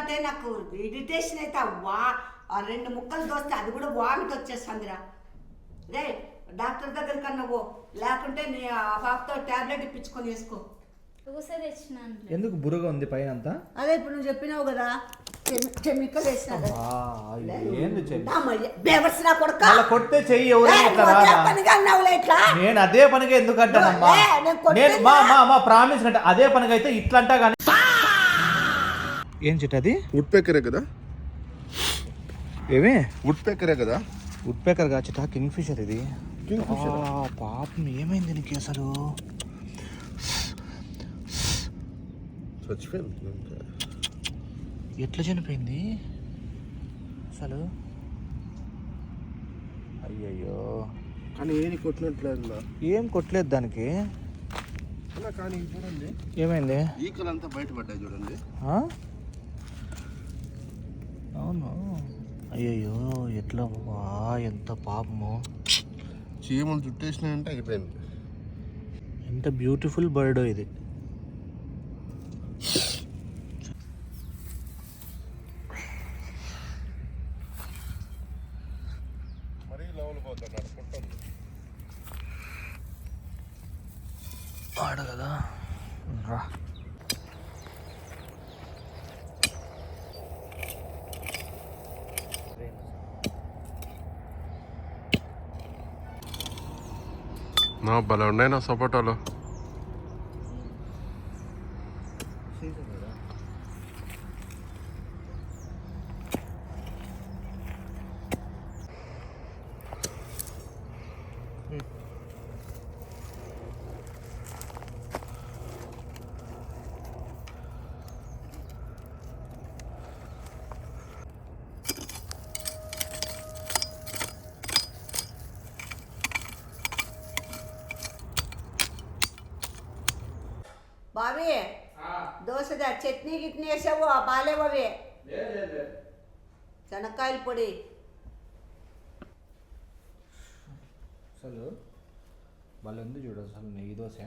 అంటే నాకు ఇరిటేషన్ అయితే ఆ 2 ముక్కలు దోస్తే అది కూడా వామిట్ వచ్చేస్తుందిరా. రే డాక్టర్ దగ్గర కన్నా పో, లేకుంటే నీ ఆ పాపతో టాబ్లెట్ ఇప్పించుకొని వేసుకో. ఎందుకు బురగా ఉంది పైన అంతా? అదే ఇప్పుడు నువ్వు చెప్పినావు కదా కెమికల్ వేసినా కొడితే చెయ్యి నేను అదే పనిగా ఎందుకు అంటానమ్మా? నేను మా ప్రామిస్ అంటే అదే పనిగా అయితే ఇట్లా అంటా కానీ ఏం చెట్టు అది? వుడ్ పేకరే కదా? ఏమి వుడ్ పేకరే కదా? వుడ్ పేకర్ గా చిట్టా కింగ్ ఫిషర్ ఇది. పాపం ఏమైంది నీకు అసలు? ఎట్లా చనిపోయింది అసలు? అయ్యయ్యో, కానీ ఏది కొట్టినట్లేదు. ఏం కొట్టలేదు దానికి. కానీ చూడండి ఏమైంది? ఈకలంతా బయటపడ్డాయి చూడండి. అవును. అయ్యయ్యో, ఎట్లా ఎంత పాపము. చీమలు చుట్టేసినాయంటే అయిపోయింది. ఎంత బ్యూటిఫుల్ బర్డ్ ఇది. ఆడ కదా రా. నా భలే ఉన్నాయి నా సపోటాలు. బాబీ దోశగా చట్నీ గిట్నీ వేసావు బాలేవవి. శనక్కాయల పొడి అసలు వాళ్ళు ఉంది చూడు. అసలు నెయ్యి దోశ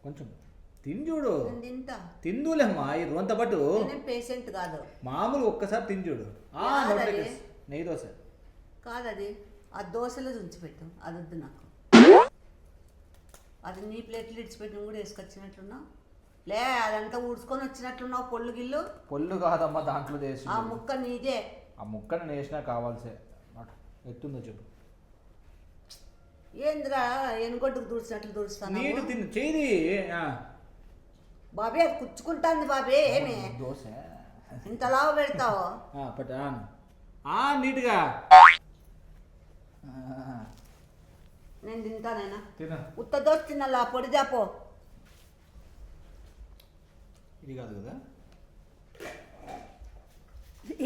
కొంచెం తిని చూడు. తిందులేమ్మా ఈ రోజంతా పాటు. పేషెంట్ కాదు, మామూలు ఒక్కసారి తిని చూడు. నెయ్యి దోశ కాదది. ఆ దోశలో ఉంచిపెట్టు, అది వద్దు నాకు. అది నీ ప్లేట్లు ఇడిచిపెట్టిన కూడా వేసుకొచ్చినట్లున్నావు. లే అదంతా ఊడ్చుకొని వచ్చినట్లున్నావు. పొల్లు గిల్లు పొల్లు కాదమ్మా, దాంట్లో చేసి ఆ ముక్క నీదే. ఆ ముక్కను వేసినా కావాల్సే. ఎత్తుందో చెప్పు. ఏంద్రా ఎనుగొడ్డుకు దూడ్చినట్లు దూడుస్తాను. నీటి తిని చేయి బాబీ, అది కుచ్చుకుంటాంది బాబీ. ఏమి దోశ ఇంతలావు పెడతావు? నీట్గా నేను తింటానైనా. తిన ఉత్త దోశ తినాలా? పొడి దాపో. ఇది కాదు కదా,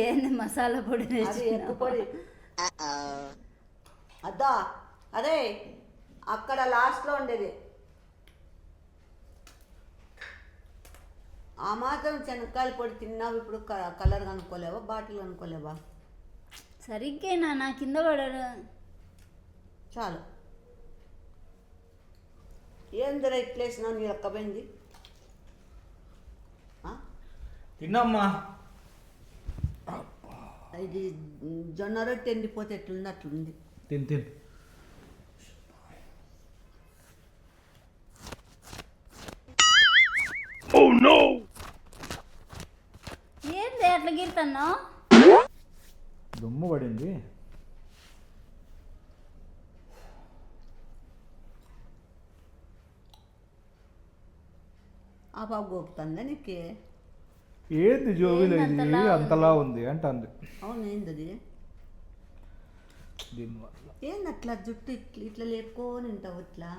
ఏంది మసాలా పొడి? పొడి అద్దా. అదే అక్కడ లాస్ట్లో ఉండేది. ఆ మాత్రం శనక్కాయల పొడి తిన్నావు. ఇప్పుడు కలర్ కనుక్కోలేవా? బాటిల్ కనుక్కోలేవా? సరిగ్గా నా కింద పడరు. చాలు. ఏందిరా ఇట్లేసినావు? నీ లెక్కపోయింది. తిన్నమ్మా. ఇది జొన్న రొట్టె ఎండిపోతే ఎట్లుంది అట్లుంది. తిని ఏంది అట్లా గీరుతున్నావు? దుమ్ము పడింది. ఆ పాప గోపుతుందా నీకు? ఏంది జోబీలో ఇది అంతలా ఉంది అంటుంది. అవును, ఏంది అది? దీనివల్ల ఏంది అట్లా జుట్టు ఇట్లా ఇట్లా లేపుకొని ఉంటావు? ఇట్లా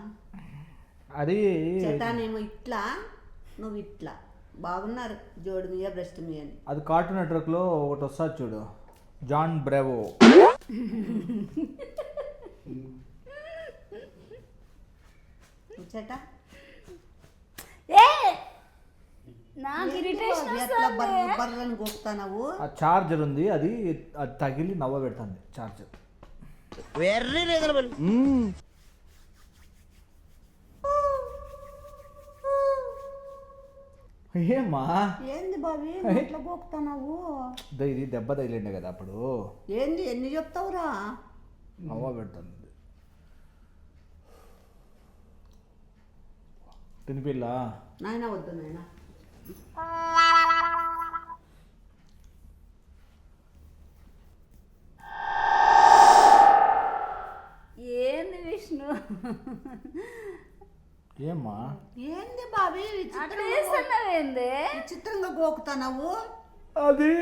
అది చెటానేమో ఇట్లా, నువ్వు ఇట్లా. బాగున్నారు జోడు మీద బ్రెస్ట్ మీద అని. అది కార్టూన్ నెట్వర్క్ లో ఒకటి వస్తుంది చూడు, జాన్ బ్రేవో. చెట నాకు ఇరిటేషన్ ఎట్లా బర్రని గోపుతావు? ఆ చార్జర్ ఉంది, అది తగిలి నవ్వ పెడుతుంది చార్జర్. వెర్రీ రీజనబుల్. ఏమ్మా ఏంది బాబీ ఎట్లా గోకుతున్నావు? ఇది దెబ్బ తగిలిండే కదా అప్పుడు. ఏంది ఎన్ని చెప్తావురా? నవ్వ పెడుతుంది తినిపిల్లా. నాయన వద్దు నాయన. ఏంది విష్ణు? ఏమ్మా ఏంది బాబీ అట్లా చేస్తున్నావేంది? విచిత్రంగా గోకుతున్నావు? అది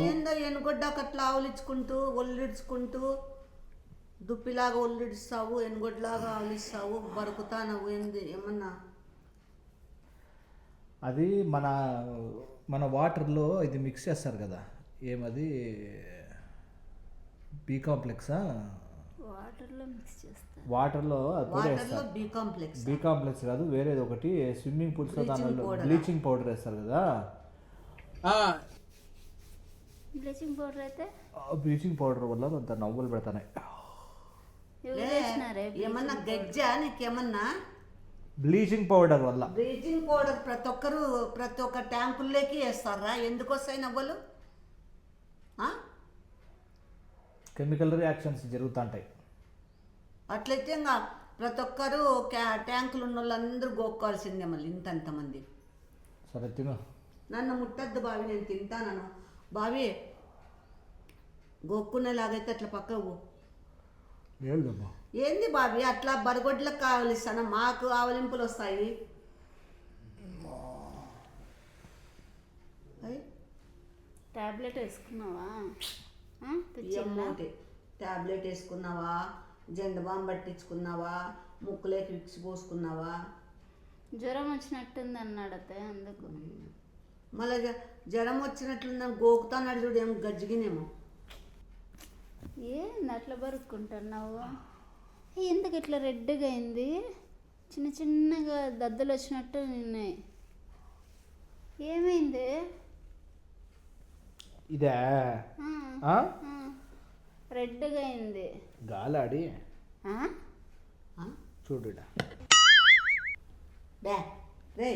ఏందో ఎనుగొడ్డాక అట్లా ఆవులిచ్చుకుంటూ ఒళ్ళిడ్చుకుంటూ దుప్పిలాగా ఒళ్ళిడుస్తావు, ఎనుగొడ్లాగా ఆవులిస్తావు, బరుకుతానవు. ఏంది ఏమన్నా? అది మన వాటర్లో ఇది మిక్స్ చేస్తారు కదా, ఏమది బి కాంప్లెక్సా? వాటర్లో మిక్స్ చేస్తా. వాటర్లో వాటర్లో బి కాంప్లెక్స్. బి కాంప్లెక్స్ కాదు, వేరేది ఒకటి స్విమ్మింగ్ పూల్స్లో దానిలో బ్లీచింగ్ పౌడర్ వేస్తారు కదా. బ్లీచింగ్ పౌడర్ అయితే బ్లీచింగ్ పౌడర్ వల్ల అంత నవ్వులు పెడతాయి. ఎవరు చేసినారే? ఏమన్నా గజ్జా నీకేమన్నా? బ్లీచింగ్ పౌడర్ వల్ల. బ్లీచింగ్ పౌడర్ ప్రతి ఒక్క ట్యాంకుల్లోకి వేస్తారా? ఎందుకు వస్తాయి నవ్వులు? కెమికల్ రియాక్షన్స్ జరుగుతుంటాయి. అట్లయితే ఇంకా ప్రతి ఒక్కరు ట్యాంకులు ఉన్న వాళ్ళందరూ గోక్కోవాల్సిందే మళ్ళీ ఇంతంతమంది. సరే తిను. నన్ను ముట్టద్దు బావి, నేను తింటాను. బావి గోక్కునేలాగైతే అట్లా పక్కకు. ఏంది బావి అట్లా బరగొడ్లకు కావలిస్తాను? మాకు ఆవలింపులు వస్తాయి. టాబ్లెట్ వేసుకున్నావా? టాబ్లెట్ వేసుకున్నావా? జెండు బాంబు పట్టించుకున్నావా? ముక్కులోకి విక్స్ పోసుకున్నావా? జ్వరం వచ్చినట్టుంది అన్నాడు అత్తయ్య, అందుకు. మళ్ళీ జ్వరం వచ్చినట్లుందని గోకుతాన్నాడు చూడు, ఏం గజ్జిగినేమో. ఏంది అట్లా బరుక్కుంటున్నావు? ఎందుకు ఇట్లా రెడ్గా అయింది? చిన్న చిన్నగా దద్దులు వచ్చినట్టు ఉన్నాయి. ఏమైంది? ఇదే రెడ్గా అయింది. గాలాడి చూడు రే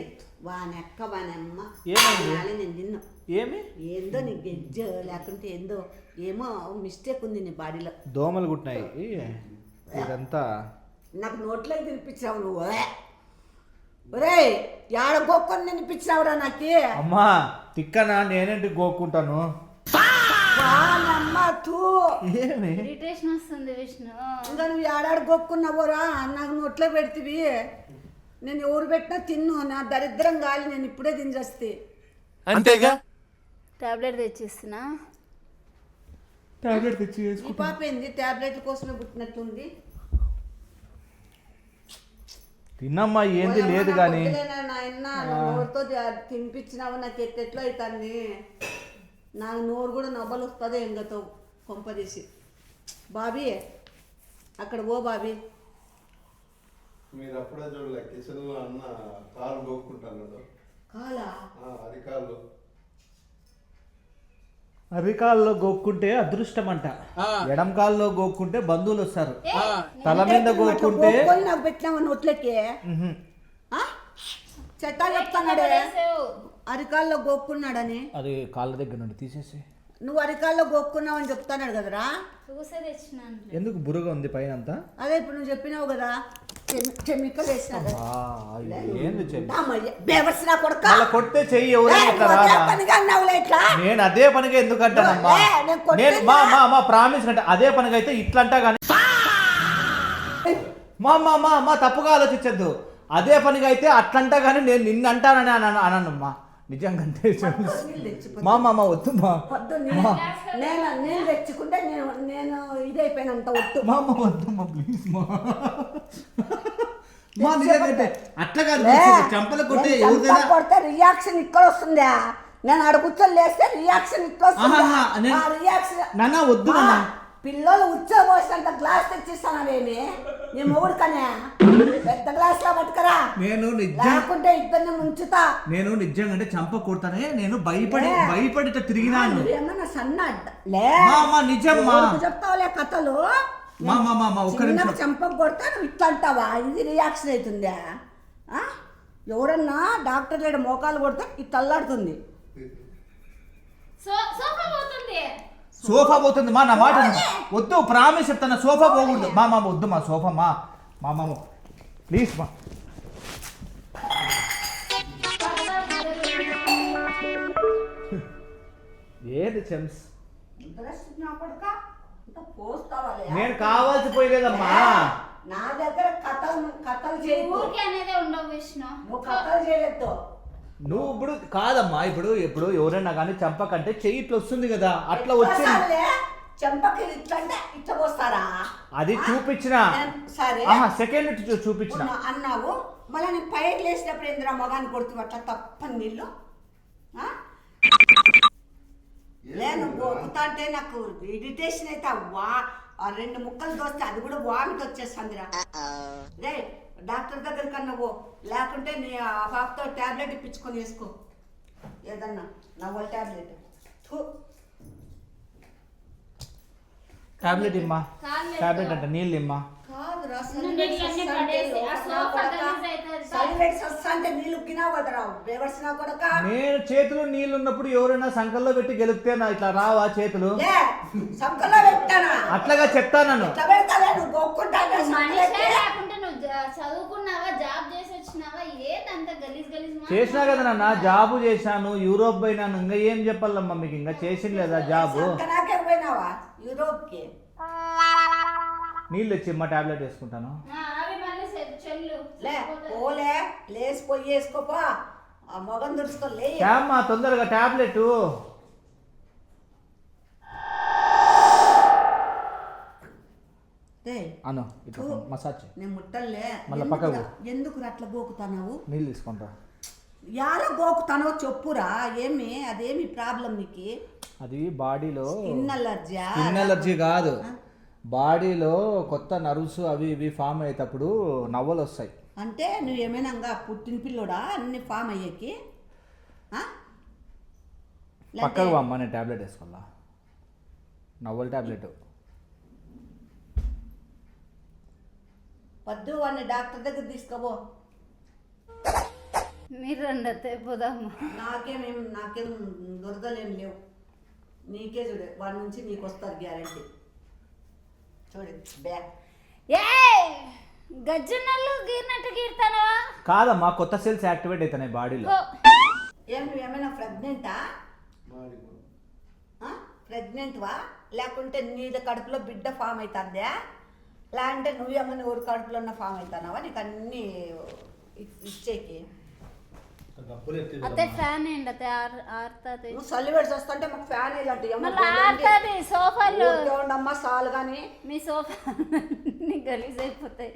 వానెక్క వానమ్మ ఏమైంది? నేను తిన్నా. ఏమి ఏందో నీ గెజ్జ లేకుంటే ఏందో ఏమో మిస్టేక్ ఉంది నీ బాడీలో. దోమలు కుట్టినాయి ఇదంతా. నాకు నోట్లోకి తినిపించావు నువ్వు. ఒరే ఏడ గోక్కొని తినిపించావురా నాకు. అమ్మా తిక్కనా, నేనేంటి గోక్కుంటాను. ఏమి ఇరిటేషన్ వస్తుంది విష్ణు. ఇంకా నువ్వు ఏడాడు గోక్కున్నావురా, నాకు నోట్లో పెడితివి. నేను ఎవరు పెట్టినా తిన్ను, నా దరిద్రం గాలి నేను ఇప్పుడే తినేస్తే. అంతేగా. టాబ్లెట్ తెచ్చిస్తున్నా. టాబ్లెట్ తెచ్చి ఈ పాప ఏంది టాబ్లెట్ల కోసమే పుట్టినట్లుంది. తిన్నమ్మా ఏంది లేదు కానీ. నాయన నోరుతో తినిపించినావు, నాకు ఎట్లా అవుతుంది. నాకు నోరు కూడా నవ్వలు వస్తుంది ఎంగతో కొంపదీసి. బాబీ అక్కడ ఓ బాబీ. మీరు అప్పుడే చూడలే కిచెన్లో అన్న కాలు గోక్కుంటాను. కాలా? అరికాళ్ళు. అరికాల్లో గోక్కుంటే అదృష్టం అంట, ఎడం కాల్లో గోక్కుంటే బంధువులు వస్తారు. తల మీద గోక్కుంటే నాకు పెట్టినావా నోట్లకి? చెట్టా చెప్తున్నాడే అరికాల్లో గోక్కున్నాడని. అది కాళ్ళ దగ్గర నుండి తీసేసి నువ్వు అరికాల్లో గోక్కున్నావు అని చెప్తున్నాడు కదరా. ఎందుకు బురుగా ఉంది పైన అంతా? అదే ఇప్పుడు నువ్వు చెప్పినావు కదా కెమికల్ వేసినావు. ఏంది కొడితే చెయ్యి నేను అదే పనిగా ఎందుకు అంటానమ్మా? నేను మా ప్రామిస్ అంటే అదే పనిగా అయితే ఇట్లా అంటా కానీ మా తప్పుగా ఆలోచించద్దు. అదే పనిగా అయితే అట్లంటా కానీ నేను నిన్ను అంటానని అనమ్మా. నిజంగా మా వద్దు నేను తెచ్చుకుంటే నేను ఇదైపోయినంత వద్దు మా వద్దు ప్లీజ్ మా నిజంగా అట్లా కాదు. చంపలు కొడితే రియాక్షన్ ఇక్కడ వస్తుందా? నేను అడుగుచ్చలు లేస్తే రియాక్షన్ ఇక్కడ నాన్న వద్దు నాన్న. పిల్లలు ఉచ్చబోసినంత గ్లాస్ తెచ్చిస్తానేమి నీ మొగుడుకనే పెద్ద గ్లాస్ లో పట్టుకరా. నేను లేకుంటే ఇద్దరిని ముంచుతా. నేను నిజంగా అంటే చంప కొడతానే. నేను భయపడి తిరిగినాను. ఏమన్నా సన్న నిజమ్మా చెప్తావులే కథలు. ఒక్క నిమిషం చంప కొడతా నువ్వు ఇట్లా అంటావా? ఇది రియాక్షన్ అవుతుందా? ఆ? ఎవరన్నా డాక్టర్ లేడు మోకాలు కొడితే ఇది తల్లాడుతుంది. సోఫా పోతుంది. సోఫా పోతుంది మా, నా మాట విను. వద్దు, ప్రామిస్ చెప్తాను, సోఫా పోకూడదు మా. వద్దు మా, సోఫా మా ప్లీజ్ మా. ఏది చెమ్స్, ఇంట్రెస్ట్ నా కొడుక ఇంత పోస్తావాలే. నేను కావాల్సి పోయలేదమ్మా. నా దగ్గర కథలు చేయకు. ఊరికే అనేది ఉండవు విష్ణు. నువ్వు కథలు చేయలేదు. నువ్వు ఇప్పుడు కాదమ్మా, ఇప్పుడు ఎవరైనా కానీ చంపకంటే చెయ్యి ఇట్లా వస్తుంది కదా, అట్లా వచ్చింది. వస్తారులే, చెంపకి ఇట్లా అంటే ఇట్లా పోస్తారా? అది చూపించిన సరే సెకండ్ చూపించిన అన్నావు. మళ్ళీ నేను పైకి లేచినప్పుడు ఏందిరా మొగాన్ని కొడుతు అట్లా తప్పని నీళ్ళు. నేను గోకుతా అంటే నాకు ఇరిటేషన్ అయితే ఆ 2 ముక్కలు దోస్తే అది కూడా వామిట్ వచ్చేస్తుందిరా. రే డాక్టర్ దగ్గర కన్నా పో, లేకుంటే నీ ఆ పాపతో ట్యాబ్లెట్ ఇప్పించుకొని వేసుకో, ఏదన్నా నవ్వల ట్యాబ్లెట్. టాబ్లెట్ ఇమ్మా, టాబ్లెట్ అంటే నీళ్ళు ఇమ్మా. కాదురా అంటే నీళ్ళు గినా వదరావు బేవర్స్ నా కొడక. నేను చేతిలో నీళ్ళు ఉన్నప్పుడు ఎవరైనా సంకల్లో పెట్టి గెలిపితే నా ఇట్లా రావా చేతులు? సంకల్లో పెట్టానా? అట్లాగా చెప్తాను. ఇట్లా పెడతాలే, నువ్వు గోక్కుంటావా? లేకుంటే నువ్వు చదువుకున్నావా, జాబ్ చేసి వచ్చినావా, ఏదంత గలీజ్ గలీజ్ చేసినా కదా నాన్న, జాబు చేశాను, యూరోప్ పోయినాను, ఇంకా ఏం చెప్పాలమ్మా మీకు, ఇంకా చేసింది లేదా జాబు? నాకే పోయినావా యూరోప్ కి? నీళ్ళు వచ్చి ఇమ్మా, టాబ్లెట్ వేసుకుంటాను. లే పోలే, లేసిపోయి వేసుకోపో, ఆ మొగం దుడుచుకో లే. అమ్మా తొందరగా టాబ్లెట్. అను ఇట్లా మసాజ్ నేను ముట్టలే. మళ్ళీ పక్కకు ఎందుకు అట్లా గోకుతావు? నీళ్ళు తీసుకుంటా. యాలో గోకుతానో చెప్పురా, ఏమి అదేమి ప్రాబ్లం నీకు? అది బాడీలో స్కిన్ అలర్జీ కాదు, బాడీలో కొత్త నర్వ్స్ అవి ఇవి ఫామ్ అయ్యేటప్పుడు నవ్వలు వస్తాయి. అంటే నువ్వేమైనా పుట్టిన పిల్లోడా అన్ని ఫామ్ అయ్యేకి? పక్కకు అమ్మ, నేను టాబ్లెట్ వేసుకోవాలా, నవ్వల టాబ్లెట్. వద్దు, వాడిని డాక్టర్ దగ్గర తీసుకోబో. మీరు రండి పోదాము. నాకేం దురదలేం లేవు, నీకే చూడే, వాడి నుంచి నీకు వస్తారు గ్యారంటీ. చూడు బ్యాగ్ గజ్జనల్లు గీరినట్టు గీరుతానవా? కాదమ్మా, కొత్త సెల్స్ యాక్టివేట్ అవుతున్నాయి బాడీలో. నువ్వేమైనా ప్రెగ్నెంట్వా లేకుంటే నీది కడుపులో బిడ్డ ఫామ్ అవుతుందా, లేకుంటే నువ్వేమైనా ఊరి కడుపులో ఉన్న ఫామ్ అవుతున్నావా? నీకు అన్నీ ఇచ్చేకి అతే ఫ్యాన్ ఏంటి అతే ఆరుతుంది. నువ్వు చలి పెడిచి వస్తుంటే మాకు ఫ్యాన్ ఆరుతుంది. సోఫాలు ఉండమ్మా సాలు కానీ మీ సోఫా గలీజ్ అయిపోతాయి.